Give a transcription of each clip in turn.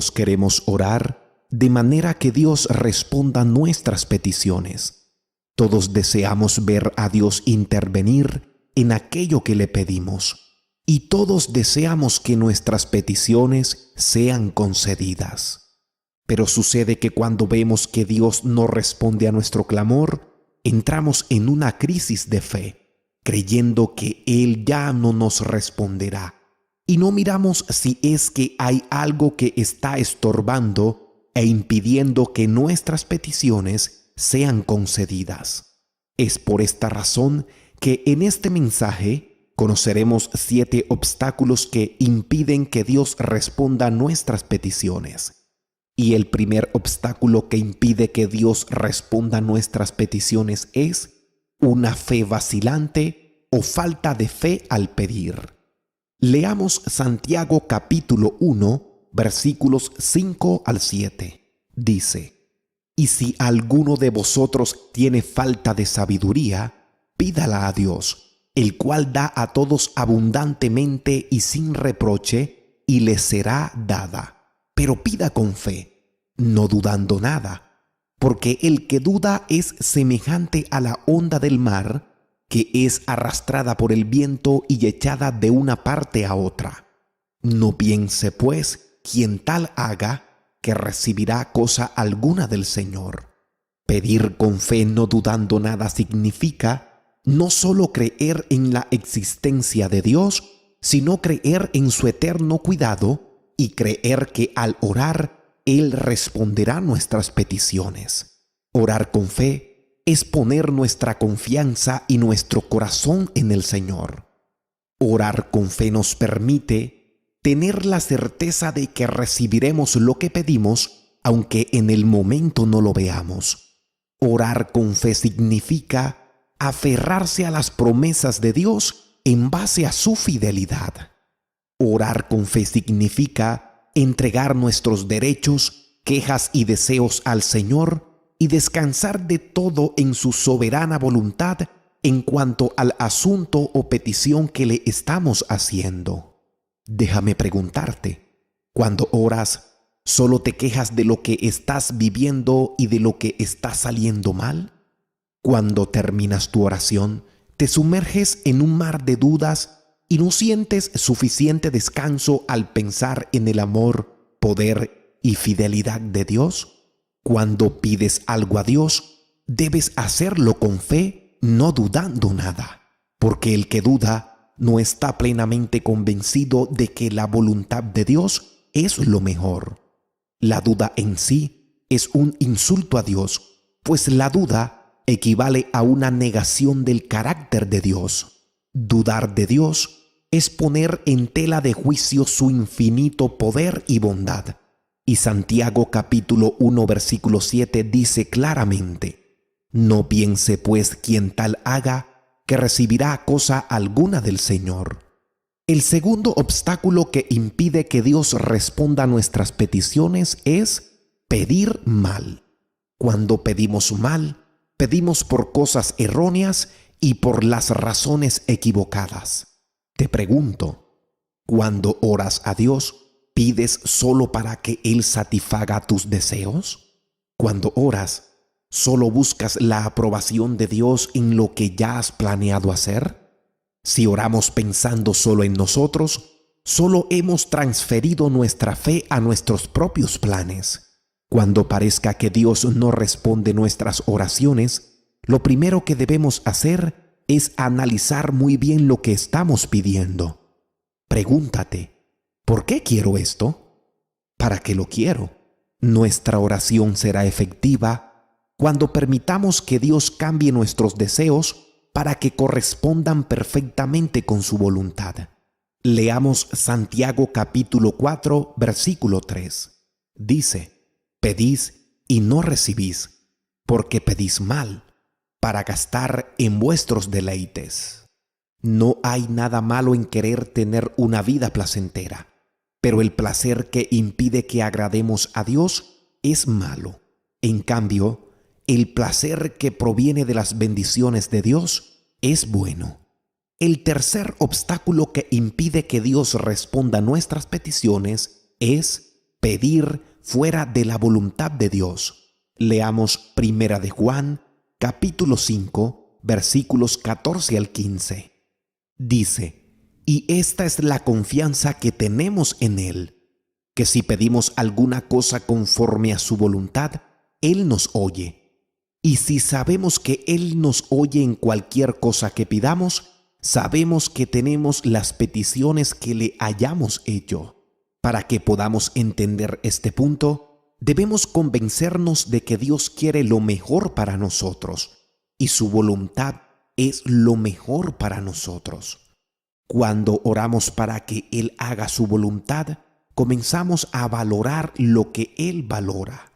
todos queremos orar de manera que Dios responda nuestras peticiones. Todos deseamos ver a Dios intervenir en aquello que le pedimos, y todos deseamos que nuestras peticiones sean concedidas. Pero sucede que cuando vemos que Dios no responde a nuestro clamor, entramos en una crisis de fe, creyendo que Él ya no nos responderá, y no miramos si es que hay algo que está estorbando e impidiendo que nuestras peticiones sean concedidas. Es por esta razón que en este mensaje conoceremos 7 obstáculos que impiden que Dios responda a nuestras peticiones. Y el primer obstáculo que impide que Dios responda a nuestras peticiones es una fe vacilante o falta de fe al pedir. Leamos Santiago capítulo 1, versículos 5 al 7. Dice: «Y si alguno de vosotros tiene falta de sabiduría, pídala a Dios, el cual da a todos abundantemente y sin reproche, y le será dada. Pero pida con fe, no dudando nada, porque el que duda es semejante a la onda del mar, que es arrastrada por el viento y echada de una parte a otra. No piense, pues, quien tal haga, que recibirá cosa alguna del Señor». Pedir con fe no dudando nada significa no solo creer en la existencia de Dios, sino creer en su eterno cuidado y creer que al orar, Él responderá nuestras peticiones. Orar con fe es poner nuestra confianza y nuestro corazón en el Señor. Orar con fe nos permite tener la certeza de que recibiremos lo que pedimos, aunque en el momento no lo veamos. Orar con fe significa aferrarse a las promesas de Dios en base a su fidelidad. Orar con fe significa entregar nuestros derechos, quejas y deseos al Señor y descansar de todo en su soberana voluntad en cuanto al asunto o petición que le estamos haciendo. Déjame preguntarte, cuando oras, ¿solo te quejas de lo que estás viviendo y de lo que está saliendo mal? Cuando terminas tu oración, te sumerges en un mar de dudas y no sientes suficiente descanso al pensar en el amor, poder y fidelidad de Dios. Cuando pides algo a Dios, debes hacerlo con fe, no dudando nada, porque el que duda no está plenamente convencido de que la voluntad de Dios es lo mejor. La duda en sí es un insulto a Dios, pues la duda equivale a una negación del carácter de Dios. Dudar de Dios es poner en tela de juicio su infinito poder y bondad. Y Santiago capítulo 1 versículo 7 dice claramente: «No piense pues quien tal haga, que recibirá cosa alguna del Señor». El segundo obstáculo que impide que Dios responda a nuestras peticiones es pedir mal. Cuando pedimos mal, pedimos por cosas erróneas y por las razones equivocadas. Te pregunto, ¿cuando oras a Dios, pides solo para que Él satisfaga tus deseos? Cuando oras, ¿solo buscas la aprobación de Dios en lo que ya has planeado hacer? Si oramos pensando solo en nosotros, solo hemos transferido nuestra fe a nuestros propios planes. Cuando parezca que Dios no responde nuestras oraciones, lo primero que debemos hacer es analizar muy bien lo que estamos pidiendo. Pregúntate, ¿por qué quiero esto? ¿Para qué lo quiero? Nuestra oración será efectiva cuando permitamos que Dios cambie nuestros deseos para que correspondan perfectamente con su voluntad. Leamos Santiago capítulo 4, versículo 3. Dice: «Pedís y no recibís, porque pedís mal, para gastar en vuestros deleites». No hay nada malo en querer tener una vida placentera, pero el placer que impide que agrademos a Dios es malo. En cambio, el placer que proviene de las bendiciones de Dios es bueno. El tercer obstáculo que impide que Dios responda a nuestras peticiones es pedir fuera de la voluntad de Dios. Leamos 1 de Juan, capítulo 5, versículos 14 al 15. Dice: y esta es la confianza que tenemos en Él, que si pedimos alguna cosa conforme a su voluntad, Él nos oye. Y si sabemos que Él nos oye en cualquier cosa que pidamos, sabemos que tenemos las peticiones que le hayamos hecho. Para que podamos entender este punto, debemos convencernos de que Dios quiere lo mejor para nosotros, y su voluntad es lo mejor para nosotros. Cuando oramos para que Él haga su voluntad, comenzamos a valorar lo que Él valora.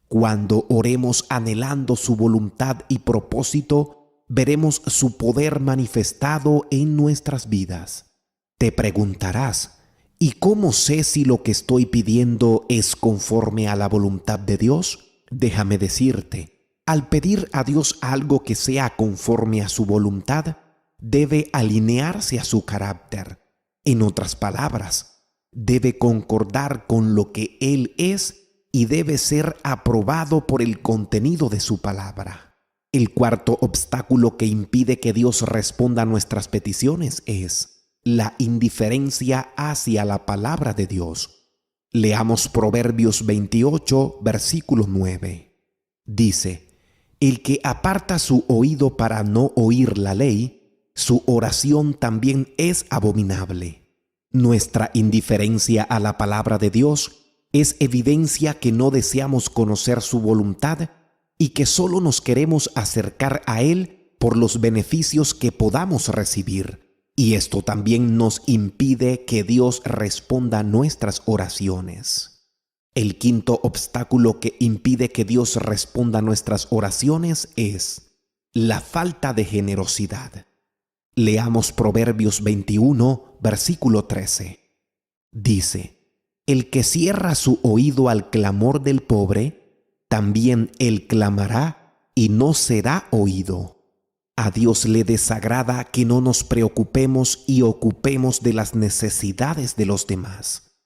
Cuando oremos anhelando su voluntad y propósito, veremos su poder manifestado en nuestras vidas. Te preguntarás: ¿y cómo sé si lo que estoy pidiendo es conforme a la voluntad de Dios? Déjame decirte, al pedir a Dios algo que sea conforme a su voluntad, debe alinearse a su carácter. En otras palabras, debe concordar con lo que Él es y debe ser aprobado por el contenido de su palabra. El cuarto obstáculo que impide que Dios responda a nuestras peticiones es la indiferencia hacia la palabra de Dios. Leamos Proverbios 28, versículo 9. Dice: el que aparta su oído para no oír la ley, su oración también es abominable. Nuestra indiferencia a la palabra de Dios es evidencia que no deseamos conocer su voluntad y que solo nos queremos acercar a Él por los beneficios que podamos recibir. Y esto también nos impide que Dios responda nuestras oraciones. El quinto obstáculo que impide que Dios responda nuestras oraciones es la falta de generosidad. Leamos Proverbios 21, versículo 13. Dice: el que cierra su oído al clamor del pobre, también él clamará y no será oído. A Dios le desagrada que no nos preocupemos y ocupemos de las necesidades de los demás,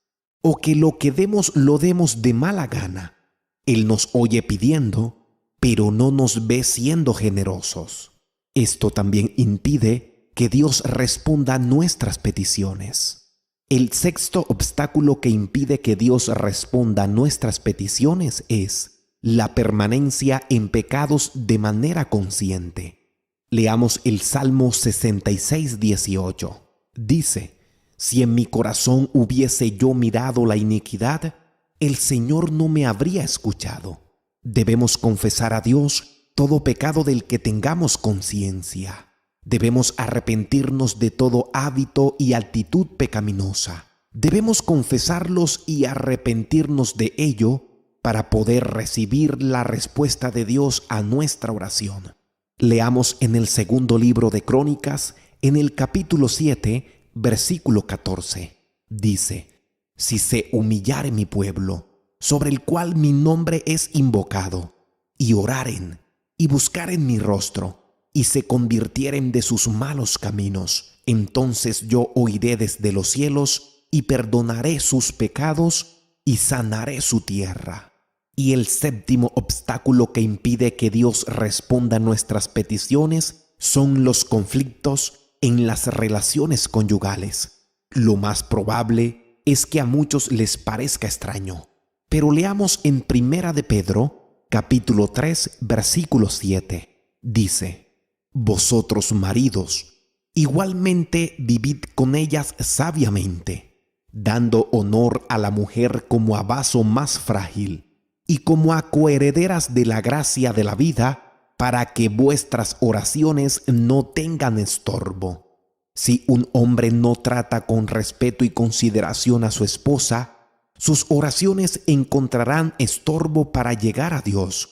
o que lo que demos lo demos de mala gana. Él nos oye pidiendo, pero no nos ve siendo generosos. Esto también impide que Dios responda nuestras peticiones. El sexto obstáculo que impide que Dios responda nuestras peticiones es la permanencia en pecados de manera consciente. Leamos el Salmo 66, 18. Dice: si en mi corazón hubiese yo mirado la iniquidad, el Señor no me habría escuchado. Debemos confesar a Dios todo pecado del que tengamos conciencia. Debemos arrepentirnos de todo hábito y actitud pecaminosa. Debemos confesarlos y arrepentirnos de ello para poder recibir la respuesta de Dios a nuestra oración. Leamos en el segundo libro de Crónicas, en el capítulo 7, versículo 14. Dice: si se humillare mi pueblo, sobre el cual mi nombre es invocado, y oraren, y buscaren mi rostro, y se convirtieren de sus malos caminos, entonces yo oiré desde los cielos y perdonaré sus pecados y sanaré su tierra. Y el séptimo obstáculo que impide que Dios responda nuestras peticiones son los conflictos en las relaciones conyugales. Lo más probable es que a muchos les parezca extraño, pero leamos en 1 de Pedro, capítulo 3, versículo 7. Dice: vosotros, maridos, igualmente vivid con ellas sabiamente, dando honor a la mujer como a vaso más frágil y como a coherederas de la gracia de la vida, para que vuestras oraciones no tengan estorbo. Si un hombre no trata con respeto y consideración a su esposa, sus oraciones encontrarán estorbo para llegar a Dios,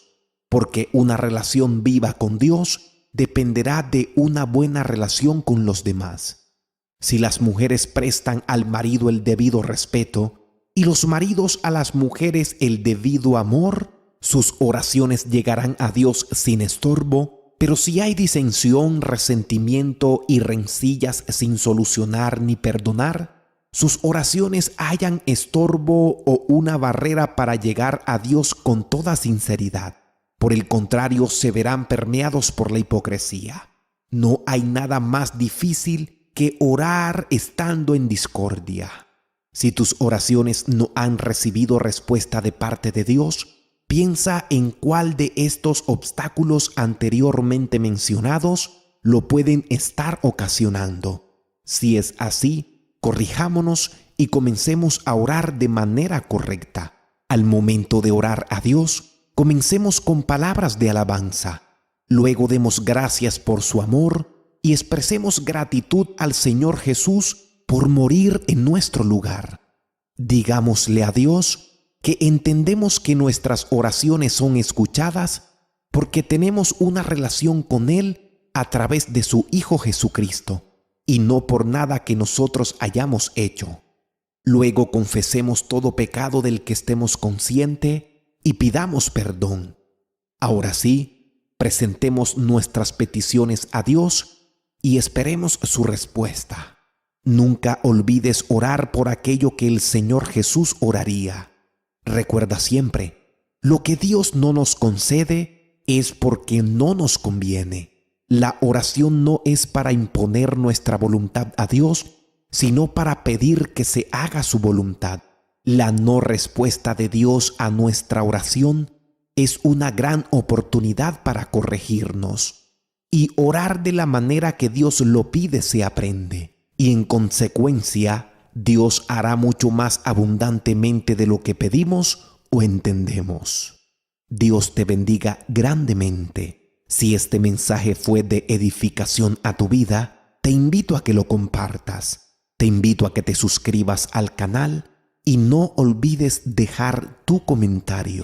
porque una relación viva con Dios dependerá de una buena relación con los demás. Si las mujeres prestan al marido el debido respeto y los maridos a las mujeres el debido amor, sus oraciones llegarán a Dios sin estorbo. Pero si hay disensión, resentimiento y rencillas sin solucionar ni perdonar, sus oraciones hayan estorbo o una barrera para llegar a Dios con toda sinceridad. Por el contrario, se verán permeados por la hipocresía. No hay nada más difícil que orar estando en discordia. Si tus oraciones no han recibido respuesta de parte de Dios, piensa en cuál de estos obstáculos anteriormente mencionados lo pueden estar ocasionando. Si es así, corrijámonos y comencemos a orar de manera correcta. Al momento de orar a Dios, comencemos con palabras de alabanza. Luego demos gracias por su amor y expresemos gratitud al Señor Jesús por morir en nuestro lugar. Digámosle a Dios que entendemos que nuestras oraciones son escuchadas porque tenemos una relación con Él a través de su Hijo Jesucristo y no por nada que nosotros hayamos hecho. Luego confesemos todo pecado del que estemos conscientes y pidamos perdón. Ahora sí, presentemos nuestras peticiones a Dios y esperemos su respuesta. Nunca olvides orar por aquello que el Señor Jesús oraría. Recuerda siempre, lo que Dios no nos concede es porque no nos conviene. La oración no es para imponer nuestra voluntad a Dios, sino para pedir que se haga su voluntad. La no respuesta de Dios a nuestra oración es una gran oportunidad para corregirnos. Y orar de la manera que Dios lo pide se aprende. Y en consecuencia, Dios hará mucho más abundantemente de lo que pedimos o entendemos. Dios te bendiga grandemente. Si este mensaje fue de edificación a tu vida, te invito a que lo compartas. Te invito a que te suscribas al canal y no olvides dejar tu comentario.